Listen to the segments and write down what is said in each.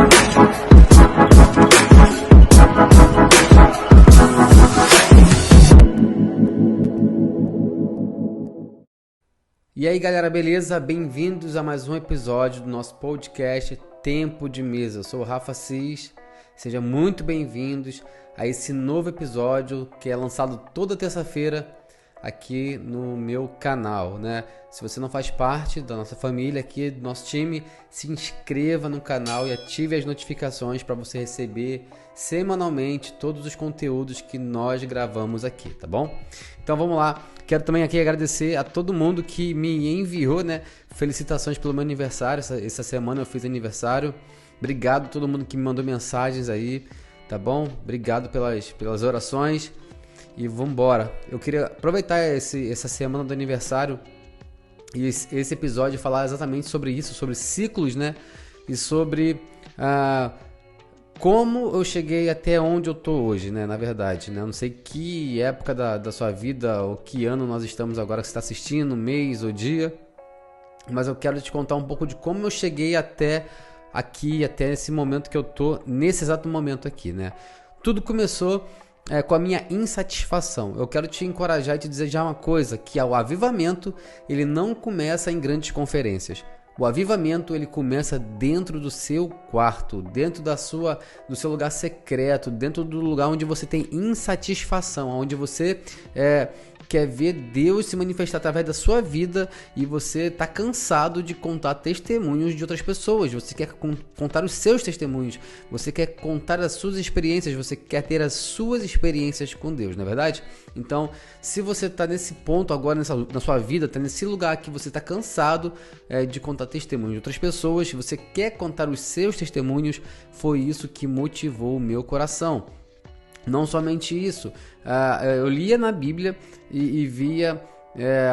E aí galera, beleza? Bem-vindos a mais um episódio do nosso podcast Tempo de Mesa. Eu sou o Rafa Cis, sejam muito bem-vindos a esse novo episódio que é lançado toda terça-feira aqui no meu canal, né? Se você não faz parte da nossa família aqui, do nosso time, se inscreva no canal e ative as notificações para você receber semanalmente todos os conteúdos que nós gravamos aqui, tá bom? Então vamos lá. Quero também aqui agradecer a todo mundo que me enviou, né? Felicitações pelo meu aniversário. Essa semana eu fiz aniversário. Obrigado a todo mundo que me mandou mensagens aí, tá bom? Obrigado pelas orações. E vamos embora. Eu queria aproveitar essa semana do aniversário e esse episódio falar exatamente sobre isso, sobre ciclos, né? E sobre como eu cheguei até onde eu tô hoje, né? Na verdade, né? Eu não sei que época da sua vida ou que ano nós estamos agora que você está assistindo, mês ou dia, mas eu quero te contar um pouco de como eu cheguei até aqui, até esse momento que eu tô, nesse exato momento aqui, né? Tudo começou com a minha insatisfação. Eu quero te encorajar e te desejar uma coisa, que é o avivamento, ele não começa em grandes conferências. O avivamento ele começa dentro do seu quarto, dentro do seu lugar secreto, dentro do lugar onde você tem insatisfação, onde você quer ver Deus se manifestar através da sua vida e você está cansado de contar testemunhos de outras pessoas. Você quer contar os seus testemunhos, você quer contar as suas experiências, você quer ter as suas experiências com Deus, não é verdade? Então, se você está nesse ponto agora na sua vida, está nesse lugar que você está cansado de contar testemunhos de outras pessoas, se você quer contar os seus testemunhos, foi isso que motivou o meu coração. Não somente isso, eu lia na Bíblia e via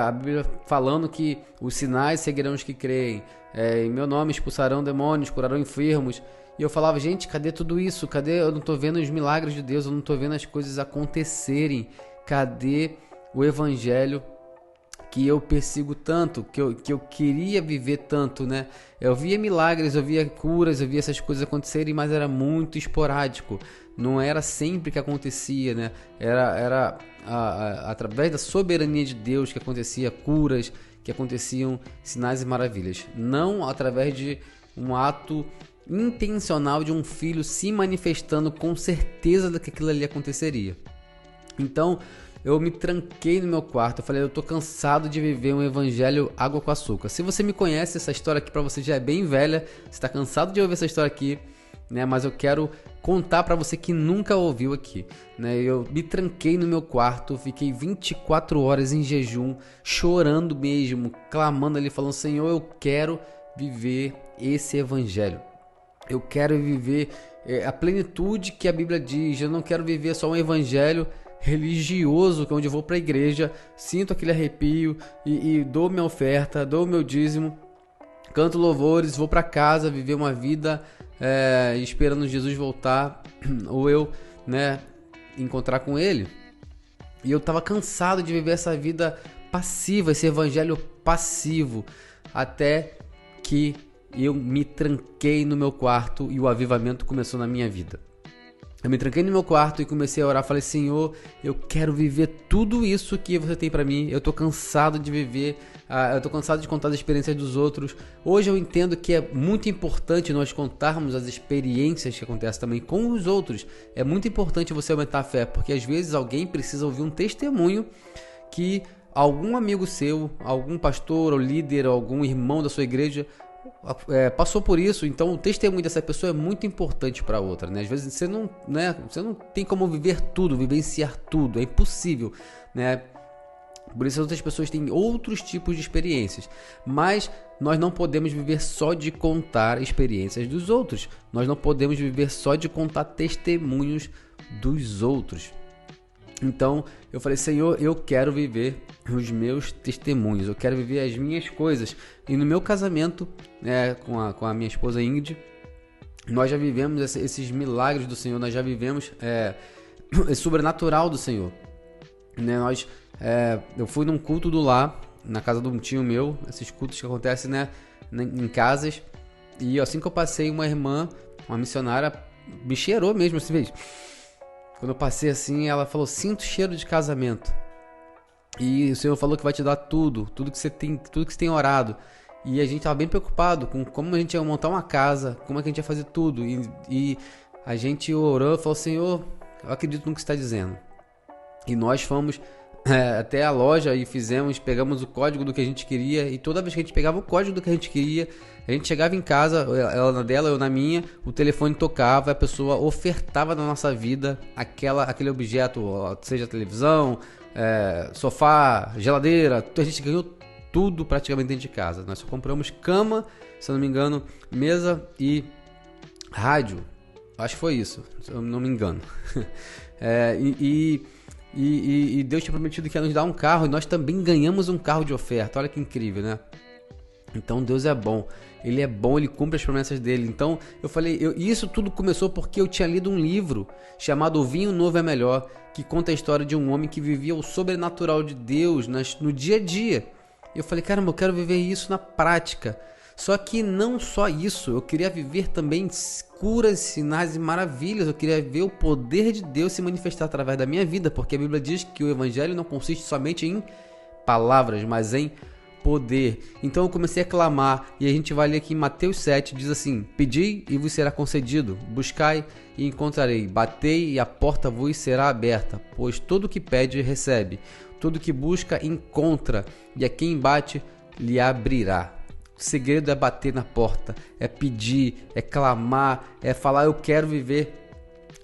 a Bíblia falando que os sinais seguirão os que creem, em meu nome expulsarão demônios, curarão enfermos. E eu falava, gente, cadê tudo isso? Cadê? Eu não estou vendo os milagres de Deus, eu não estou vendo as coisas acontecerem. Cadê o evangelho que eu persigo tanto, que eu queria viver tanto, né? Eu via milagres, eu via curas, eu via essas coisas acontecerem, mas era muito esporádico. Não era sempre que acontecia, né? Era através da soberania de Deus que acontecia curas, que aconteciam sinais e maravilhas. Não através de um ato intencional de um filho se manifestando com certeza de que aquilo ali aconteceria. Então, eu me tranquei no meu quarto, eu falei, eu tô cansado de viver um evangelho água com açúcar. Se você me conhece, essa história aqui pra você já é bem velha, você tá cansado de ouvir essa história aqui, né? Mas eu quero contar pra você que nunca ouviu aqui, né? Eu me tranquei no meu quarto, fiquei 24 horas em jejum, chorando mesmo, clamando ali, falando, Senhor, eu quero viver esse evangelho. Eu quero viver a plenitude que a Bíblia diz, eu não quero viver só um evangelho religioso, que é onde eu vou para a igreja, sinto aquele arrepio e dou minha oferta, dou meu dízimo, canto louvores, vou para casa viver uma vida esperando Jesus voltar ou eu, né, encontrar com ele. E eu estava cansado de viver essa vida passiva, esse evangelho passivo, até que eu me tranquei no meu quarto e o avivamento começou na minha vida. Eu me tranquei no meu quarto e comecei a orar, falei, Senhor, eu quero viver tudo isso que você tem pra mim, eu tô cansado de viver, eu tô cansado de contar as experiências dos outros. Hoje eu entendo que é muito importante nós contarmos as experiências que acontecem também com os outros. É muito importante você aumentar a fé, porque às vezes alguém precisa ouvir um testemunho que algum amigo seu, algum pastor ou líder, ou algum irmão da sua igreja passou por isso. Então o testemunho dessa pessoa é muito importante para outra, né? Às vezes você não tem como viver tudo, vivenciar tudo, é impossível, né? Por isso outras pessoas têm outros tipos de experiências, mas nós não podemos viver só de contar experiências dos outros, nós não podemos viver só de contar testemunhos dos outros. Então eu falei, Senhor, eu quero viver os meus testemunhos, eu quero viver as minhas coisas. E no meu casamento, com a minha esposa Ingrid, nós já vivemos esses milagres do Senhor, nós já vivemos esse sobrenatural do Senhor, né? Eu fui num culto do lar, na casa de um tio meu, esses cultos que acontecem, né, em casas, e assim que eu passei, uma irmã uma missionária me cheirou mesmo, assim, vez. Quando eu passei assim, ela falou, sinto cheiro de casamento. E o Senhor falou que vai te dar tudo que você tem orado. E a gente estava bem preocupado com como a gente ia montar uma casa, como é que a gente ia fazer tudo. E a gente orou e falou, Senhor, eu acredito no que você está dizendo. E nós fomos até a loja e pegamos o código do que a gente queria. E toda vez que a gente pegava o código do que a gente queria, a gente chegava em casa, ela na dela, eu na minha, o telefone tocava, a pessoa ofertava na nossa vida aquele objeto, seja televisão, sofá, geladeira, a gente ganhou tudo praticamente dentro de casa. Nós só compramos cama, se eu não me engano, mesa e rádio. Acho que foi isso, se eu não me engano. E Deus tinha prometido que ia nos dar um carro, e nós também ganhamos um carro de oferta. Olha que incrível, né? Então Deus é bom, Ele é bom, Ele cumpre as promessas dEle. Então eu falei, isso tudo começou porque eu tinha lido um livro chamado O Vinho Novo é Melhor, que conta a história de um homem que vivia o sobrenatural de Deus no dia a dia. Eu falei, caramba, eu quero viver isso na prática. Só que não só isso, eu queria viver também curas, sinais e maravilhas. Eu queria ver o poder de Deus se manifestar através da minha vida, porque a Bíblia diz que o Evangelho não consiste somente em palavras, mas em poder. Então eu comecei a clamar, e a gente vai ler aqui em Mateus 7, diz assim, pedi e vos será concedido, buscai e encontrarei, batei e a porta vos será aberta, pois todo que pede recebe, todo que busca encontra, e a quem bate lhe abrirá. O segredo é bater na porta, é pedir, é clamar, é falar, eu quero viver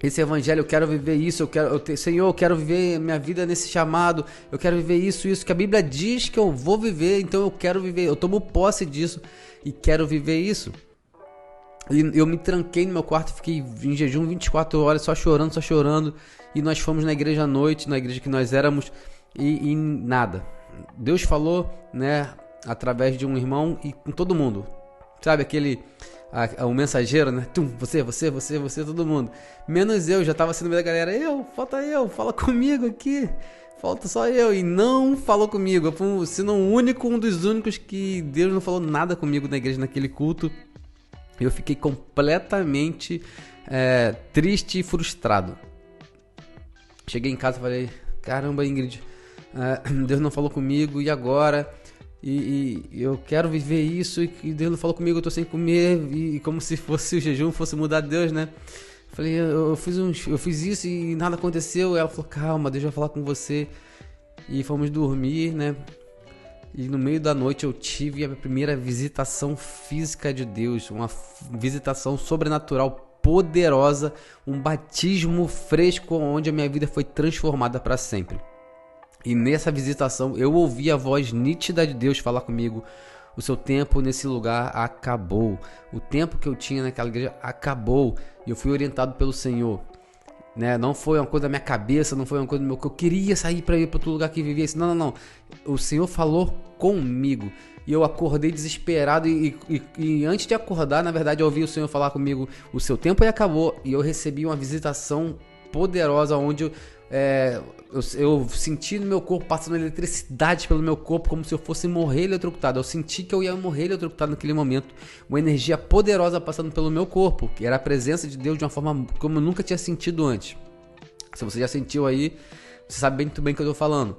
esse evangelho, eu quero viver isso, Senhor, eu quero viver minha vida nesse chamado, eu quero viver isso que a Bíblia diz que eu vou viver, então eu quero viver, eu tomo posse disso e quero viver isso. E eu me tranquei no meu quarto, fiquei em jejum 24 horas, só chorando, e nós fomos na igreja à noite, na igreja que nós éramos, e nada. Deus falou, né, através de um irmão e com todo mundo, sabe, o mensageiro, né? Você, todo mundo. Menos eu, já tava sendo meio da galera. Falta eu, fala comigo aqui. Falta só eu. E não falou comigo. Eu fui um dos únicos que Deus não falou nada comigo na igreja naquele culto. Eu fiquei completamente triste e frustrado. Cheguei em casa e falei, caramba, Ingrid, Deus não falou comigo, e agora? E eu quero viver isso, e Deus não falou comigo, eu tô sem comer, e como se fosse o jejum fosse mudar Deus, né? Falei, eu fiz isso e nada aconteceu. Ela falou, calma, Deus vai falar com você. E fomos dormir, né? E no meio da noite eu tive a minha primeira visitação física de Deus, uma visitação sobrenatural poderosa, um batismo fresco onde a minha vida foi transformada para sempre. E nessa visitação eu ouvi a voz nítida de Deus falar comigo, o seu tempo nesse lugar acabou, o tempo que eu tinha naquela igreja acabou, e eu fui orientado pelo Senhor, né? Não foi uma coisa da minha cabeça, não foi uma coisa do meu, que eu queria sair para ir para outro lugar que vivia isso, não, o Senhor falou comigo, e eu acordei desesperado, e antes de acordar, na verdade, eu ouvi o Senhor falar comigo, o seu tempo acabou, e eu recebi uma visitação poderosa, onde eu senti no meu corpo passando eletricidade pelo meu corpo, como se eu fosse morrer eletrocutado. Eu senti que eu ia morrer eletrocutado naquele momento. Uma energia poderosa passando pelo meu corpo, que era a presença de Deus de uma forma como eu nunca tinha sentido antes. Se você já sentiu aí, você sabe muito bem o que eu tô falando.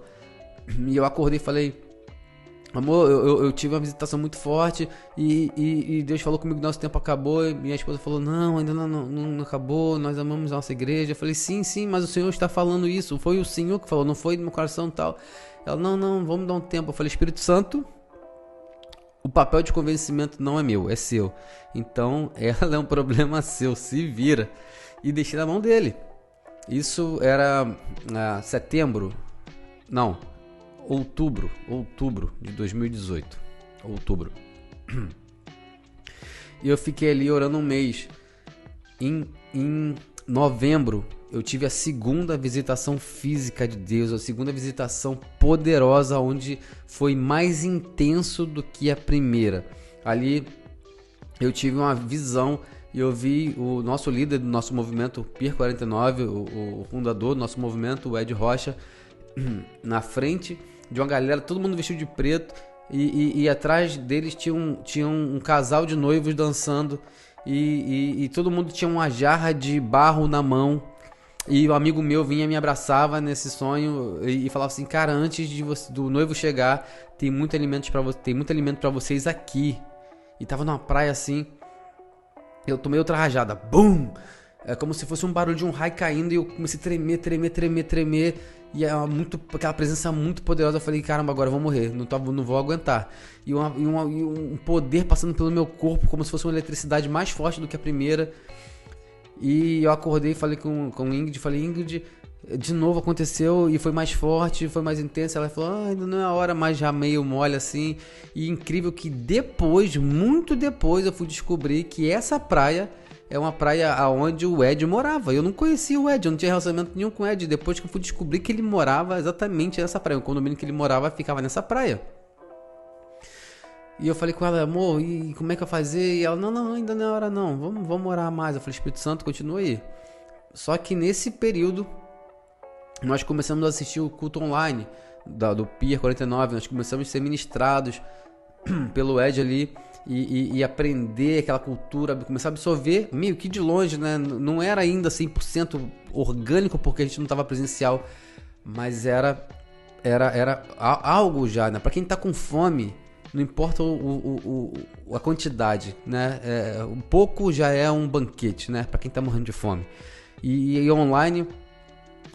E eu acordei e falei, amor, eu tive uma visitação muito forte, e Deus falou comigo, nosso tempo acabou, e minha esposa falou, não, ainda não acabou, nós amamos a nossa igreja. Eu falei, sim, mas o Senhor está falando isso, foi o Senhor que falou, não foi no meu coração e tal. Ela, não, vamos dar um tempo. Eu falei, Espírito Santo, o papel de convencimento não é meu, é seu, então ela é um problema seu, se vira. E deixei na mão dele. Isso era outubro de 2018. Outubro. E eu fiquei ali orando um mês. Em novembro, eu tive a segunda visitação física de Deus, a segunda visitação poderosa, onde foi mais intenso do que a primeira. Ali eu tive uma visão e eu vi o nosso líder do nosso movimento, Pier 49, o fundador do nosso movimento, o Ed Rocha, na frente de uma galera, todo mundo vestido de preto, e atrás deles tinha um casal de noivos dançando, e todo mundo tinha uma jarra de barro na mão. E um amigo meu vinha, me abraçava nesse sonho e falava assim: cara, antes do noivo chegar, tem muito alimento para vocês aqui. E tava numa praia assim, eu tomei outra rajada, bum! É como se fosse um barulho de um raio caindo e eu comecei a tremer. E aquela presença muito poderosa. Eu falei: caramba, agora eu vou morrer, não vou aguentar. E um poder passando pelo meu corpo, como se fosse uma eletricidade mais forte do que a primeira. E eu acordei e falei com Ingrid, Ingrid, de novo aconteceu e foi mais forte, foi mais intenso. Ela falou: ainda não é a hora, mas já meio mole assim. E incrível que depois, muito depois, eu fui descobrir que essa praia é uma praia onde o Ed morava. Eu não conhecia o Ed, eu não tinha relacionamento nenhum com o Ed. Depois que eu fui descobrir que ele morava exatamente nessa praia, o condomínio que ele morava ficava nessa praia. E eu falei com ela: amor, e como é que eu fazer? E ela: não, ainda não é hora não, vamos orar mais. Eu falei: Espírito Santo, continua aí. Só que nesse período, nós começamos a assistir o culto online do Pier 49, nós começamos a ser ministrados pelo Ed ali e aprender aquela cultura, começar a absorver meio que de longe, né? Não era ainda 100% orgânico porque a gente não estava presencial, mas era algo já, né? Para quem tá com fome, não importa a quantidade, né? Um pouco já é um banquete, né? Para quem tá morrendo de fome. E online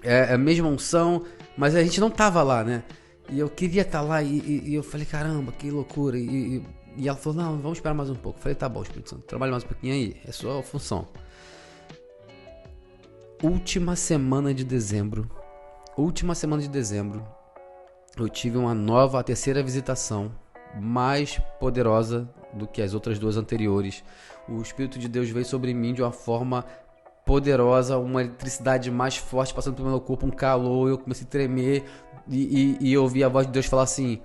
é a mesma unção, mas a gente não tava lá, né? E eu queria estar lá e eu falei: caramba, que loucura. E ela falou: não, vamos esperar mais um pouco. Eu falei: tá bom, Espírito Santo, trabalha mais um pouquinho aí, é sua função. Última semana de dezembro, eu tive a terceira visitação, mais poderosa do que as outras duas anteriores. O Espírito de Deus veio sobre mim de uma forma poderosa, uma eletricidade mais forte passando pelo meu corpo, um calor, eu comecei a tremer e eu ouvi a voz de Deus falar assim,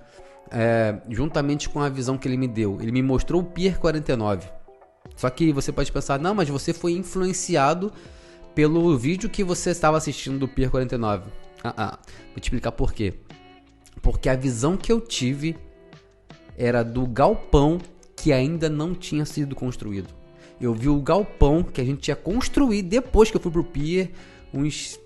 juntamente com a visão que ele me deu. Ele me mostrou o Pier 49. Só que você pode pensar: não, mas você foi influenciado pelo vídeo que você estava assistindo do Pier 49. Vou te explicar por quê. Porque a visão que eu tive era do galpão que ainda não tinha sido construído. Eu vi o galpão que a gente ia construir depois que eu fui pro Pier, uns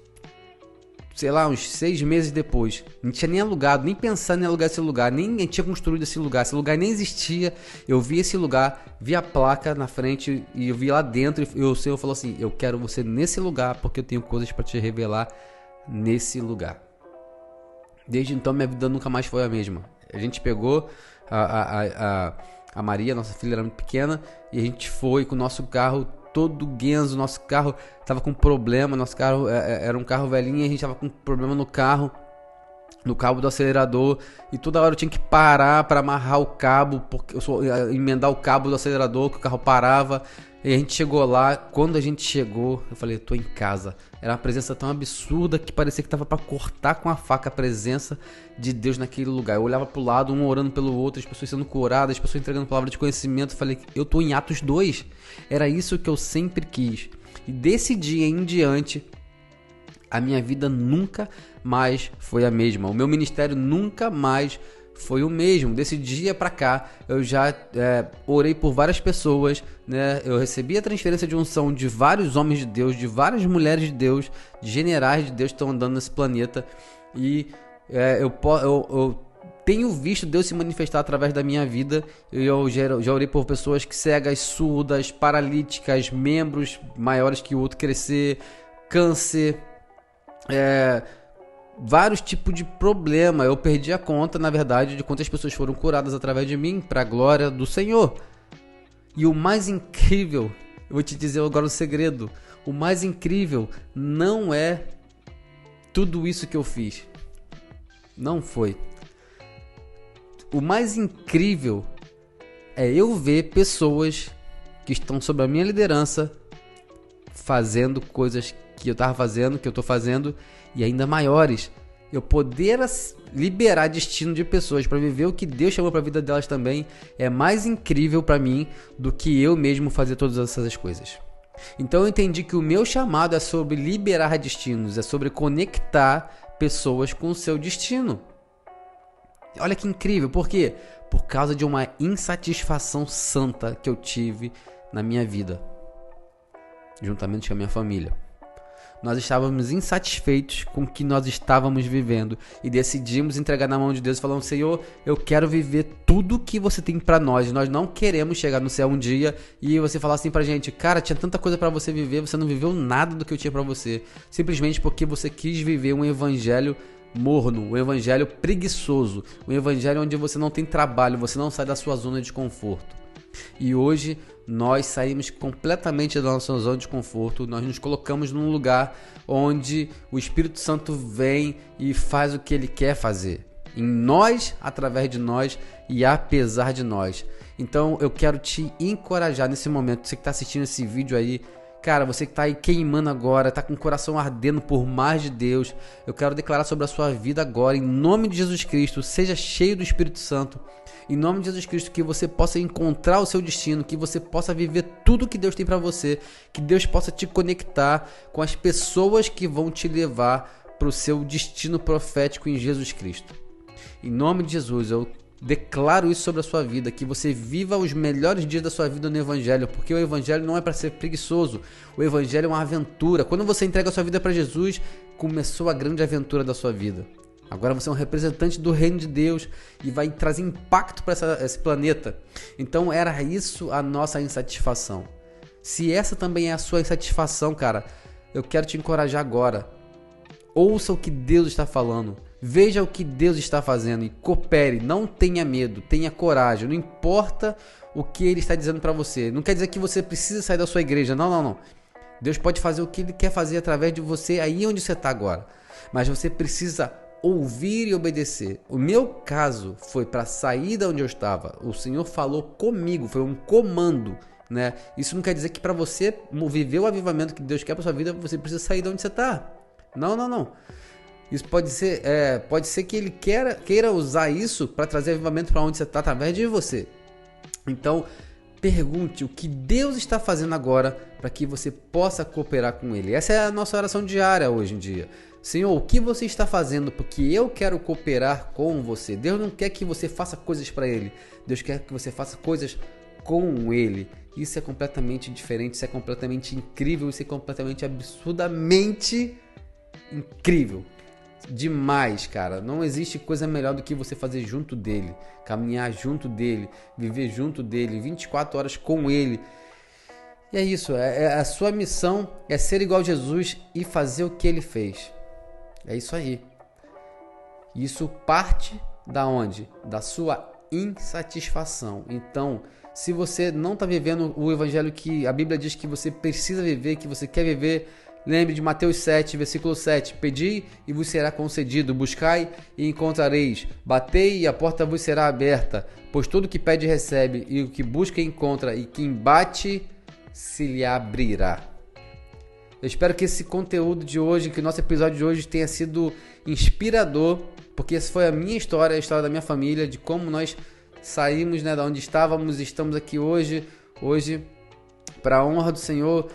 6 meses depois. Não tinha nem alugado, nem pensado em alugar esse lugar, nem tinha construído esse lugar nem existia. Eu vi esse lugar, vi a placa na frente e eu vi lá dentro e o Senhor falou assim: eu quero você nesse lugar porque eu tenho coisas para te revelar nesse lugar. Desde então minha vida nunca mais foi a mesma. A gente pegou a Maria, nossa filha era muito pequena, e a gente foi com o nosso carro todo guenzo. Nosso carro tava com problema, nosso carro era um carro velhinho e a gente tava com problema no cabo do acelerador, e toda hora eu tinha que parar para amarrar o cabo, porque emendar o cabo do acelerador, que o carro parava. E a gente chegou lá. Quando a gente chegou, eu falei: eu tô em casa. Era uma presença tão absurda que parecia que tava para cortar com a faca a presença de Deus naquele lugar. Eu olhava pro lado, um orando pelo outro, as pessoas sendo curadas, as pessoas entregando palavra de conhecimento. Eu falei: eu tô em Atos 2. Era isso que eu sempre quis. E desse dia em diante, a minha vida nunca mais foi a mesma. O meu ministério nunca mais foi o mesmo. Desse dia pra cá, eu já orei por várias pessoas, né? Eu recebi a transferência de unção de vários homens de Deus, de várias mulheres de Deus, de generais de Deus que estão andando nesse planeta. E eu tenho visto Deus se manifestar através da minha vida. Eu já orei por pessoas cegas, surdas, paralíticas, membros maiores que o outro crescer, câncer, vários tipos de problema. Eu perdi a conta, na verdade, de quantas pessoas foram curadas através de mim, para a glória do Senhor. E o mais incrível, eu vou te dizer agora o segredo: o mais incrível não é tudo isso que eu fiz. Não foi. O mais incrível é eu ver pessoas que estão sob a minha liderança fazendo coisas que eu estava fazendo, que eu estou fazendo, e ainda maiores. Eu poder liberar destino de pessoas para viver o que Deus chamou para a vida delas também é mais incrível para mim do que eu mesmo fazer todas essas coisas. Então eu entendi que o meu chamado é sobre liberar destinos, é sobre conectar pessoas com o seu destino. Olha que incrível, por quê? Por causa de uma insatisfação santa que eu tive na minha vida, juntamente com a minha família. Nós estávamos insatisfeitos com o que nós estávamos vivendo e decidimos entregar na mão de Deus, falando: Senhor, eu quero viver tudo que você tem para nós. Nós não queremos chegar no céu um dia e você falar assim pra gente: cara, tinha tanta coisa para você viver, você não viveu nada do que eu tinha para você, simplesmente porque você quis viver um evangelho morno, um evangelho preguiçoso, um evangelho onde você não tem trabalho, você não sai da sua zona de conforto. E hoje nós saímos completamente da nossa zona de conforto, nós nos colocamos num lugar onde o Espírito Santo vem e faz o que Ele quer fazer, em nós, através de nós e apesar de nós. Então eu quero te encorajar nesse momento, você que está assistindo esse vídeo aí, cara, você que está aí queimando agora, está com o coração ardendo por mais de Deus, eu quero declarar sobre a sua vida agora, em nome de Jesus Cristo, seja cheio do Espírito Santo, em nome de Jesus Cristo, que você possa encontrar o seu destino, que você possa viver tudo que Deus tem para você, que Deus possa te conectar com as pessoas que vão te levar para o seu destino profético em Jesus Cristo. Em nome de Jesus, eu declaro isso sobre a sua vida, que você viva os melhores dias da sua vida no Evangelho, porque o Evangelho não é para ser preguiçoso, o Evangelho é uma aventura. Quando você entrega a sua vida para Jesus, começou a grande aventura da sua vida. Agora você é um representante do reino de Deus e vai trazer impacto para esse planeta. Então era isso a nossa insatisfação. Se essa também é a sua insatisfação, cara, eu quero te encorajar agora. Ouça o que Deus está falando. Veja o que Deus está fazendo e coopere. Não tenha medo, tenha coragem. Não importa o que Ele está dizendo para você. Não quer dizer que você precisa sair da sua igreja. Não. Deus pode fazer o que Ele quer fazer através de você aí onde você está agora. Mas você precisa ouvir e obedecer. O meu caso foi para sair da onde eu estava. O Senhor falou comigo, foi um comando, né? Isso não quer dizer que para você viver o avivamento que Deus quer para sua vida, você precisa sair de onde você está. Não. Isso pode ser que Ele queira usar isso para trazer avivamento para onde você está através de você. Então, pergunte o que Deus está fazendo agora para que você possa cooperar com Ele. Essa é a nossa oração diária hoje em dia. Senhor, o que você está fazendo? Porque eu quero cooperar com você. Deus não quer que você faça coisas para Ele. Deus quer que você faça coisas com Ele. Isso é completamente diferente, isso é completamente incrível, isso é completamente absurdamente incrível. Demais, cara. Não existe coisa melhor do que você fazer junto dele, caminhar junto dele, viver junto dele, 24 horas com ele. E é isso, a sua missão é ser igual a Jesus e fazer o que ele fez. É isso aí. Isso parte da onde? Da sua insatisfação. Então, se você não está vivendo o evangelho que a Bíblia diz que você precisa viver, que você quer viver, lembre de Mateus 7, versículo 7. Pedi e vos será concedido, buscai e encontrareis, batei e a porta vos será aberta, pois todo o que pede recebe, e o que busca encontra, e quem bate se lhe abrirá. Eu espero que esse conteúdo de hoje, que o nosso episódio de hoje tenha sido inspirador, porque essa foi a minha história, a história da minha família, de como nós saímos, né, da onde estávamos e estamos aqui hoje para a honra do Senhor.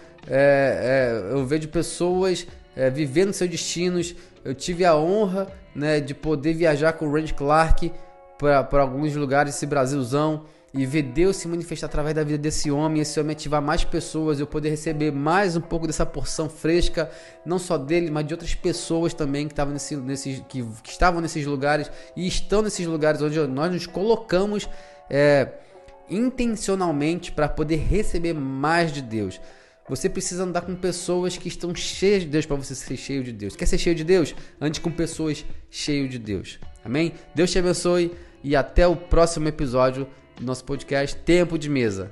Eu vejo pessoas vivendo seus destinos. Eu tive a honra, né, de poder viajar com o Randy Clark para alguns lugares desse Brasilzão e ver Deus se manifestar através da vida desse homem, esse homem ativar mais pessoas, eu poder receber mais um pouco dessa porção fresca, não só dele, mas de outras pessoas também que estavam nesses lugares e estão nesses lugares onde nós nos colocamos intencionalmente para poder receber mais de Deus. Você precisa andar com pessoas que estão cheias de Deus para você ser cheio de Deus. Quer ser cheio de Deus? Ande com pessoas cheias de Deus. Amém? Deus te abençoe e até o próximo episódio do nosso podcast Tempo de Mesa.